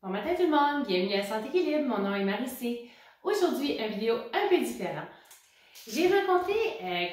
Bon matin tout le monde, bienvenue à Santé Équilibre, mon nom est Marie-C. Aujourd'hui, une vidéo un peu différente. J'ai rencontré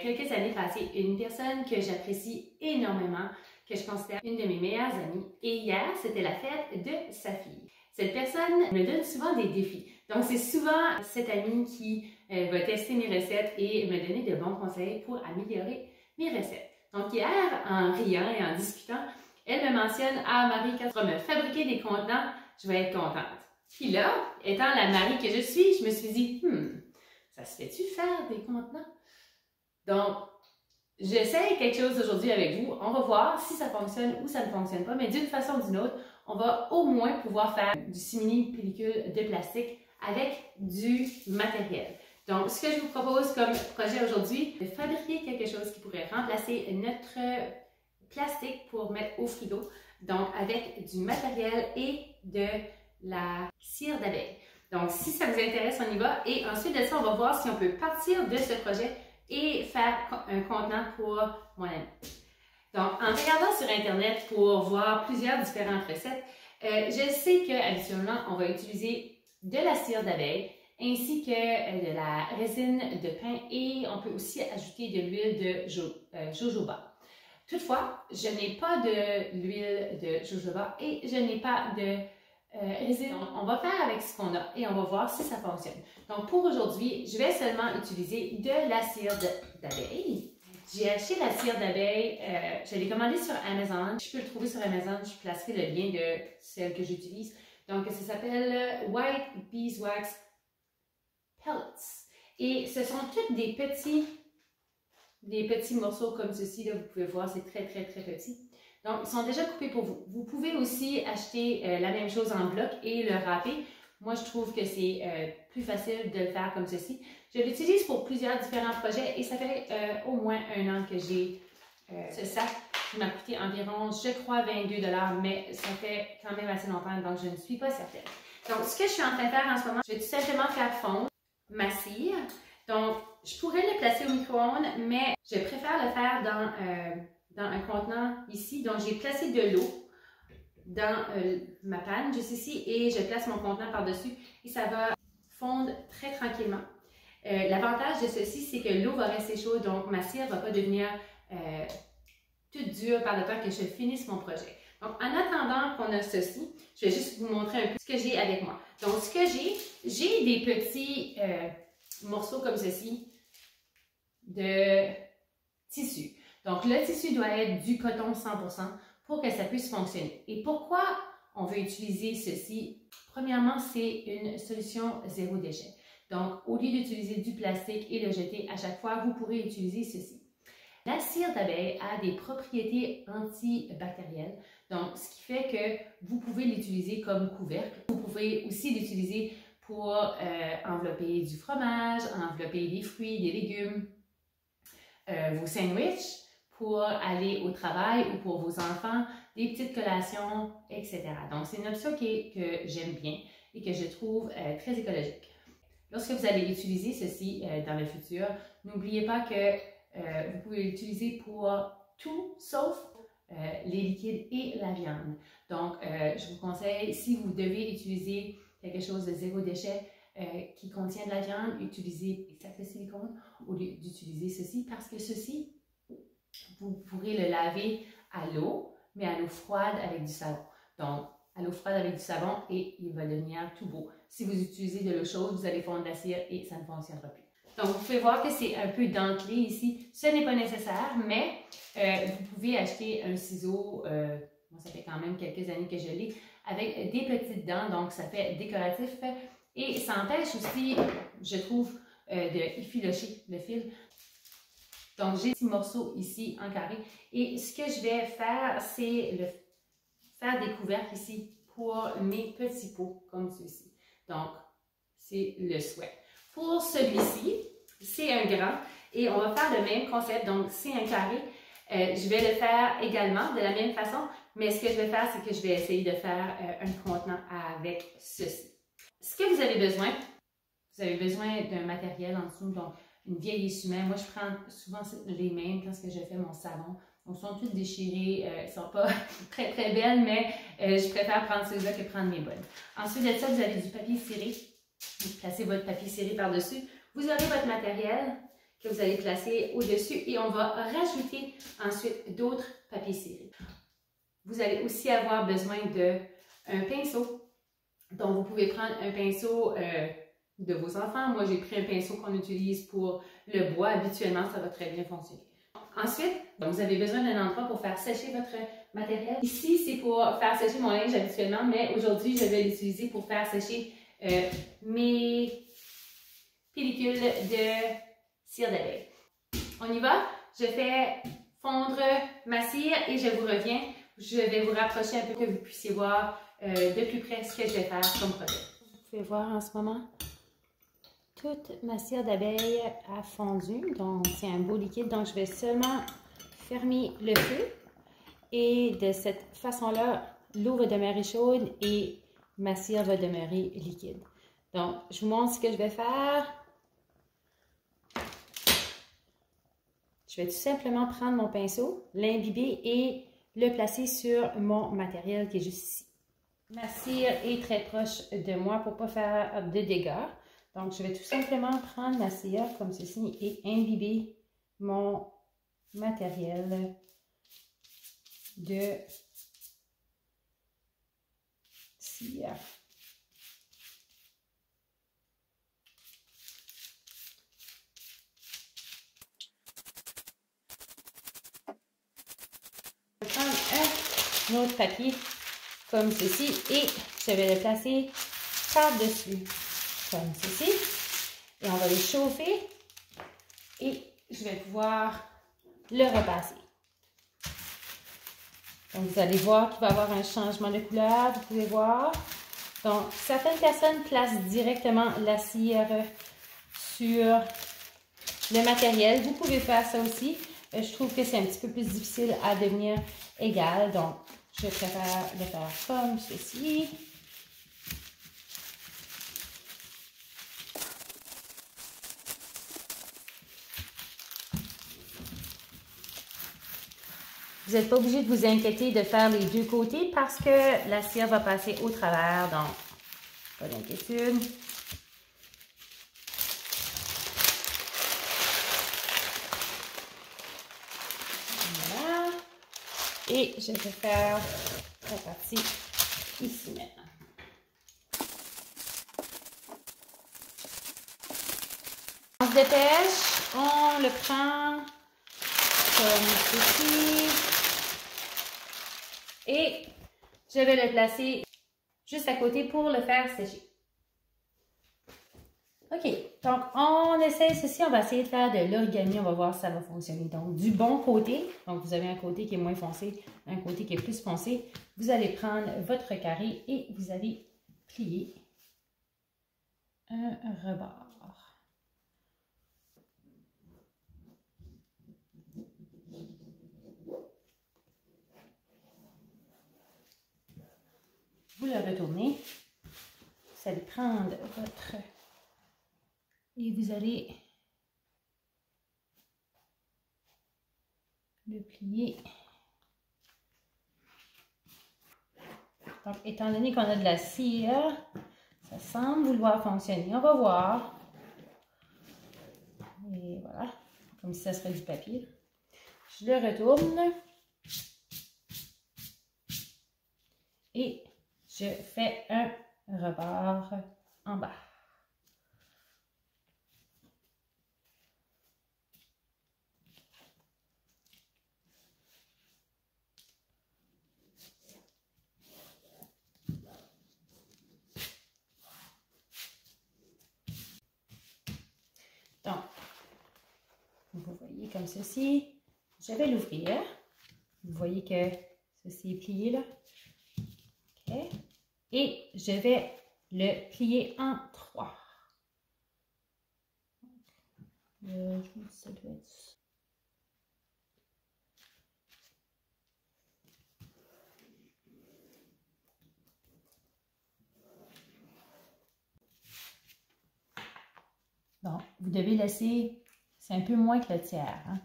quelques années passées une personne que j'apprécie énormément, que je considère une de mes meilleures amies. Et hier, c'était la fête de sa fille. Cette personne me donne souvent des défis. Donc, c'est souvent cette amie qui va tester mes recettes et me donner de bons conseils pour améliorer mes recettes. Donc, hier, en riant et en discutant, elle me mentionne « Ah, Marie, quand tu vas me fabriquer des contenants, je vais être contente. » Puis là, étant la Marie que je suis, je me suis dit « ça se fait-tu faire des contenants? » Donc, j'essaie quelque chose aujourd'hui avec vous. On va voir si ça fonctionne ou ça ne fonctionne pas, mais d'une façon ou d'une autre, on va au moins pouvoir faire du simili-pellicule de plastique avec du matériel. Donc, ce que je vous propose comme projet aujourd'hui, c'est de fabriquer quelque chose qui pourrait remplacer notre plastique pour mettre au frigo, donc avec du matériel et de la cire d'abeille. Donc, si ça vous intéresse, on y va. Et ensuite de ça, on va voir si on peut partir de ce projet et faire un contenant pour mon ami. Donc, en regardant sur Internet pour voir plusieurs différentes recettes, je sais qu'habituellement, on va utiliser de la cire d'abeille ainsi que de la résine de pin et on peut aussi ajouter de l'huile de jojoba. Toutefois, je n'ai pas de l'huile de jojoba et je n'ai pas de résine. Donc, on va faire avec ce qu'on a et on va voir si ça fonctionne. Donc, pour aujourd'hui, je vais seulement utiliser de la cire d'abeille. J'ai acheté la cire d'abeille, je l'ai commandée sur Amazon. Je peux le trouver sur Amazon, je placerai le lien de celle que j'utilise. Donc, ça s'appelle White Beeswax Pellets. Et ce sont tous des petits morceaux comme ceci, là, vous pouvez voir, c'est très petit. Donc, ils sont déjà coupés pour vous. Vous pouvez aussi acheter la même chose en bloc et le râper. Moi, je trouve que c'est plus facile de le faire comme ceci. Je l'utilise pour plusieurs différents projets et ça fait au moins 1 an que j'ai ce sac qui m'a coûté environ, je crois, 22 $, mais ça fait quand même assez longtemps, donc je ne suis pas certaine. Donc, ce que je suis en train de faire en ce moment, je vais tout simplement faire fondre ma cire. Donc, je pourrais le placer au micro-ondes, mais je préfère le faire dans un contenant ici. Donc, j'ai placé de l'eau dans ma panne juste ici et je place mon contenant par-dessus et ça va fondre très tranquillement. L'avantage de ceci, c'est que l'eau va rester chaude, donc ma cire ne va pas devenir toute dure par le temps que je finisse mon projet. Donc, en attendant qu'on a ceci, je vais juste vous montrer un peu ce que j'ai avec moi. Donc, ce que j'ai des petits morceaux comme ceci de tissu. Donc, le tissu doit être du coton 100% pour que ça puisse fonctionner. Et pourquoi on veut utiliser ceci? Premièrement, c'est une solution zéro déchet. Donc, au lieu d'utiliser du plastique et le jeter à chaque fois, vous pourrez utiliser ceci. La cire d'abeille a des propriétés antibactérielles, donc ce qui fait que vous pouvez l'utiliser comme couvercle. Vous pouvez aussi l'utiliser pour envelopper du fromage, envelopper des fruits, des légumes, vos sandwichs, pour aller au travail ou pour vos enfants, des petites collations, etc. Donc, c'est une option que j'aime bien et que je trouve très écologique. Lorsque vous allez utiliser ceci dans le futur, n'oubliez pas que vous pouvez l'utiliser pour tout sauf les liquides et la viande. Donc, je vous conseille, si vous devez utiliser quelque chose de zéro déchet qui contient de la viande, utilisez Exact Silicone au lieu d'utiliser ceci parce que ceci, vous pourrez le laver à l'eau, mais à l'eau froide avec du savon. Donc, à l'eau froide avec du savon et il va devenir tout beau. Si vous utilisez de l'eau chaude, vous allez fondre la cire et ça ne fonctionnera plus. Donc, vous pouvez voir que c'est un peu dentelé ici. Ce n'est pas nécessaire, mais vous pouvez acheter un ciseau, moi ça fait quand même quelques années que je l'ai, avec des petites dents, donc ça fait décoratif. Et ça empêche aussi, je trouve, de effilocher le fil. Donc, j'ai des petits morceaux ici en carré. Et ce que je vais faire, c'est faire des couvercles ici pour mes petits pots comme ceci. Donc, c'est le souhait. Pour celui-ci, c'est un grand et on va faire le même concept. Donc, c'est un carré. Je vais le faire également de la même façon, mais ce que je vais faire, c'est que je vais essayer de faire un contenant avec ceci. Ce que vous avez besoin d'un matériel en dessous, donc une vieille essuie-main. Moi, je prends souvent les mêmes quand je fais mon savon. Elles sont toutes déchirées, elles ne sont pas très très belles, mais je préfère prendre celles-là que prendre mes bonnes. Ensuite de ça, vous avez du papier ciré. Vous placez votre papier ciré par-dessus. Vous aurez votre matériel que vous allez placer au-dessus et on va rajouter ensuite d'autres papiers cirés. Vous allez aussi avoir besoin d'un pinceau. Donc, vous pouvez prendre un pinceau de vos enfants. Moi, j'ai pris un pinceau qu'on utilise pour le bois. Habituellement, ça va très bien fonctionner. Ensuite, vous avez besoin d'un endroit pour faire sécher votre matériel. Ici, c'est pour faire sécher mon linge habituellement, mais aujourd'hui, je vais l'utiliser pour faire sécher mes pellicules de cire d'abeille. On y va? Je fais fondre ma cire et je vous reviens. Je vais vous rapprocher un peu pour que vous puissiez voir de plus près ce que je vais faire comme projet. Vous pouvez voir en ce moment, toute ma cire d'abeille a fondu. Donc, c'est un beau liquide. Donc, je vais seulement fermer le feu. Et de cette façon-là, l'eau va demeurer chaude et ma cire va demeurer liquide. Donc, je vous montre ce que je vais faire. Je vais tout simplement prendre mon pinceau, l'imbiber et le placer sur mon matériel qui est juste ici. Ma cire est très proche de moi pour ne pas faire de dégâts. Donc, je vais tout simplement prendre ma cire comme ceci et imbiber mon matériel de cire. Je vais prendre un autre papier comme ceci et je vais le placer par-dessus comme ceci. Et on va le chauffer et je vais pouvoir le repasser. Donc, vous allez voir qu'il va y avoir un changement de couleur, vous pouvez voir. Donc, certaines personnes placent directement la cire sur le matériel. Vous pouvez faire ça aussi. Je trouve que c'est un petit peu plus difficile à devenir égal. Donc, je préfère le faire comme ceci. Vous n'êtes pas obligé de vous inquiéter de faire les deux côtés parce que la cire va passer au travers, donc pas d'inquiétude. Voilà. Et je vais faire la partie ici maintenant. On se dépêche, on le prend comme ceci. Et je vais le placer juste à côté pour le faire sécher. OK, donc on essaie ceci, on va essayer de faire de l'origami, on va voir si ça va fonctionner. Donc du bon côté, donc vous avez un côté qui est moins foncé, un côté qui est plus foncé, vous allez prendre votre carré et vous allez plier un rebord. Vous le retournez, vous allez prendre votre... et vous allez le plier. Donc, étant donné qu'on a de la cire, ça semble vouloir fonctionner. On va voir. Et voilà, comme si ça serait du papier. Je le retourne. Et je fais un rebord en bas. Donc, vous voyez comme ceci. Je vais l'ouvrir. Vous voyez que ceci est plié là. OK. Et je vais le plier en 3. Je me dis ça doit être ça. Donc, vous devez laisser, c'est un peu moins que le tiers. Hein?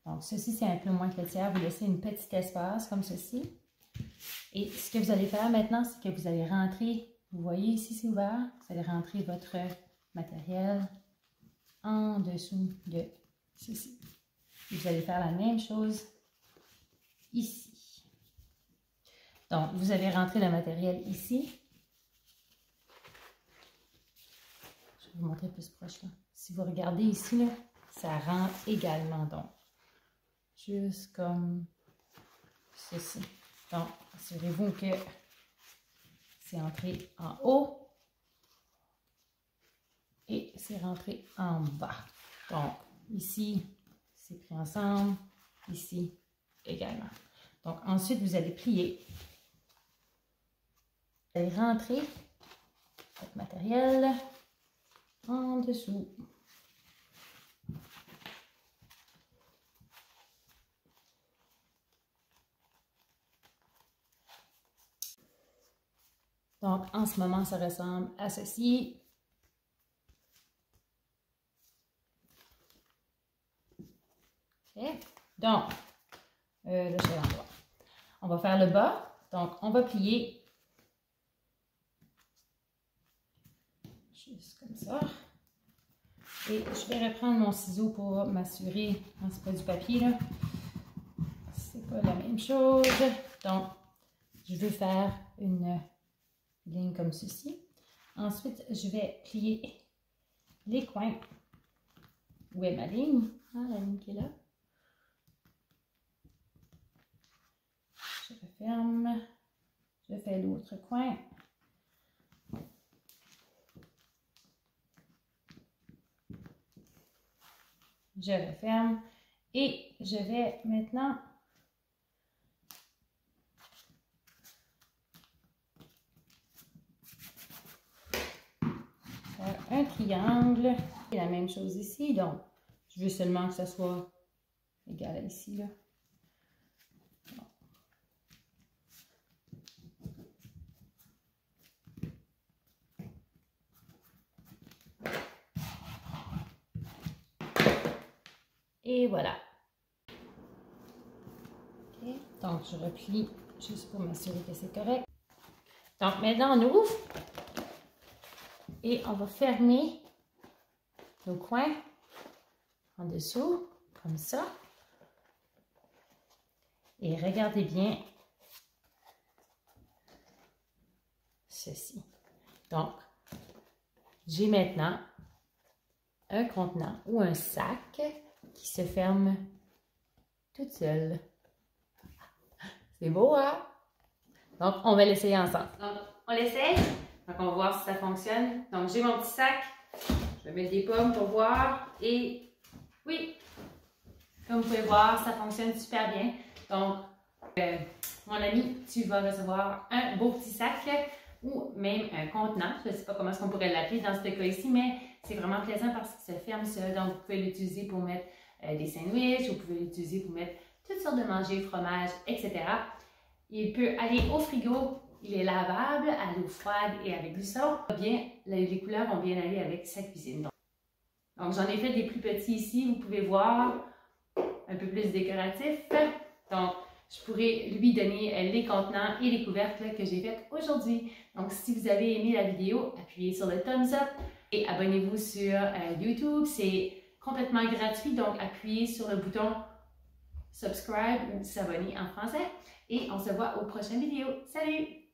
Donc, ceci, c'est un peu moins que le tiers. Vous laissez une petite espace comme ceci. Et ce que vous allez faire maintenant, c'est que vous allez rentrer, vous voyez ici, c'est ouvert. Vous allez rentrer votre matériel en dessous de ceci. Et vous allez faire la même chose ici. Donc, vous avez rentré le matériel ici. Je vais vous montrer plus proche là. Si vous regardez ici, là, ça rentre également. Donc, juste comme ceci. Donc, assurez-vous que c'est entré en haut et c'est rentré en bas. Donc, ici, c'est pris ensemble. Ici également. Donc, ensuite, vous allez plier. Vous allez rentrer votre matériel en dessous. Donc, en ce moment, ça ressemble à ceci. OK. Donc, là, je vais l'endroit. On va faire le bas. Donc, on va plier. Juste comme ça. Et je vais reprendre mon ciseau pour m'assurer. Non, c'est pas du papier, là. C'est pas la même chose. Donc, je veux faire une ligne comme ceci. Ensuite, je vais plier les coins. Où est ma ligne? Ah, la ligne qui est là. Je referme. Je fais l'autre coin. Je referme. Et je vais maintenant faire un triangle. Et la même chose ici. Donc, je veux seulement que ça soit égal à ici, là. Et voilà. Okay. Donc, je replie juste pour m'assurer que c'est correct. Donc, maintenant, on ouvre et on va fermer nos coins en dessous, comme ça. Et regardez bien ceci. Donc, j'ai maintenant un contenant ou un sac qui se ferme toute seule. C'est beau, hein? Donc, on va l'essayer ensemble. Donc, on l'essaye. Donc, on va voir si ça fonctionne. Donc, j'ai mon petit sac. Je vais mettre des pommes pour voir. Et oui, comme vous pouvez voir, ça fonctionne super bien. Donc, mon ami, tu vas recevoir un beau petit sac ou même un contenant. Je ne sais pas comment est-ce qu'on pourrait l'appeler dans ce cas ici, mais c'est vraiment plaisant parce qu'il se ferme seul. Donc, vous pouvez l'utiliser pour mettre des sandwichs, vous pouvez l'utiliser pour mettre toutes sortes de manger, fromage, etc. Il peut aller au frigo, il est lavable à l'eau froide et avec du savon. Bien, les couleurs vont bien aller avec sa cuisine. Donc, j'en ai fait des plus petits ici, vous pouvez voir, un peu plus décoratifs. Donc, je pourrais lui donner les contenants et les couvercles que j'ai faites aujourd'hui. Donc, si vous avez aimé la vidéo, appuyez sur le thumbs up et abonnez-vous sur YouTube. C'est complètement gratuit, donc appuyez sur le bouton subscribe ou s'abonner en français. Et on se voit aux prochaines vidéos. Salut!